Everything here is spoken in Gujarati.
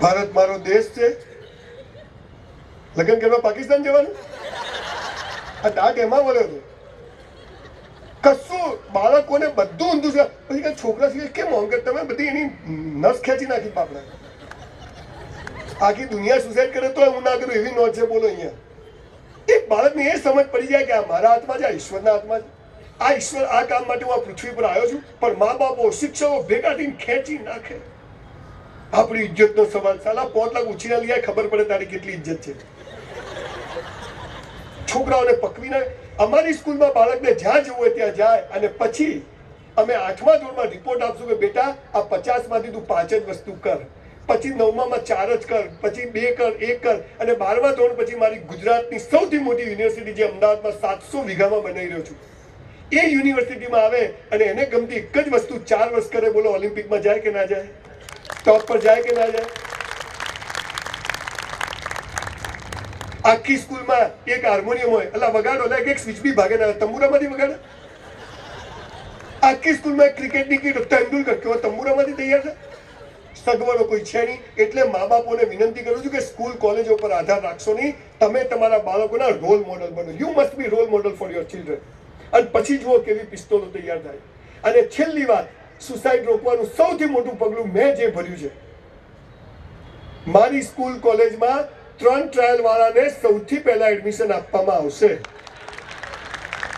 ભારત મારો દેશ છે, લગ્ન કરવા પાકિસ્તાન જવાનું? આ દાટ એમાં વળ્યો હતો. કશું બાળકોને બધું ઊંધું છે. પછી કઈ છોકરા છે કેમ હોંગે તમે બધી એની નસ ખેંચી નાખી પાપડા. આખી દુનિયા સુસાઇડ કરે તો હું ના કરું એવી નોંધ છે. બોલો અહીંયા એક બાળકને એ સમજ પડી જાય કે આ મારા હાથમાં છે, આ ઈશ્વરના હાથમાં છે. આ ઈશ્વર આ કામ માટે હું આ પૃથ્વી પર આવ્યો છું, પણ મા બાપો શિક્ષકો ભેગા થઈને ખેંચી નાખે. આપણી ઇજ્જતનો સવાલ. સાલા 5 લાખ ઉછીના લઈ ખબર પડે તારી કેટલી ઇજ્જત છે. છોકરાઓને પકવીને અમારી સ્કૂલમાં બાળકને જ્યાં જવું હોય ત્યાં જાય અને પછી અમે 8મા ધોરણમાં રિપોર્ટ આપશું કે બેટા આ 50 માંથી તું 5 જ વસ્તુ કર, પછી 9માં 4 જ કર, પછી 2 કર, 1 કર, અને 12મા ધોરણ પછી મારી ગુજરાતની સૌથી મોટી યુનિવર્સિટી જે અમદાવાદમાં 700 વીઘામાં બનાવી રહ્યો છું એ યુનિવર્સિટીમાં આવે અને એને ગમતી એક જ વસ્તુ 4 વર્ષ કરે. બોલો ઓલિમ્પિકમાં જાય કે ના જાય? ટોપ પર જાય કે ના જાય? આખી સ્કૂલમાં એક હાર્મોનિયમ હોય, એટલે વગાડો એટલે એક સ્વિચ બી ભાગે ના, તંબુરામાંથી વગાડે. આખી સ્કૂલમાં ક્રિકેટની કીટ, તેંડુલકર કેવો તંબુરામાંથી તૈયાર થાય. સગવડો કોઈ છે નહીં. એટલે મા બાપોને વિનંતી કરું છું કે સ્કૂલ કોલેજો પર આધાર રાખશો નહીં. તમે તમારા બાળકોના રોલ મોડલ બનો. You must be role model for your children. અને પછી જુઓ કેવી પિસ્તોલો તૈયાર થાય. અને છેલ્લી વાત, સુસાઇડ રોકવાનું સૌથી મોટું પગલું મેં જે ભર્યું છે, મારી સ્કૂલ કોલેજમાં 3 ટ્રાયલ વાળાને સૌથી પહેલા એડમિશન આપવામાં આવશે.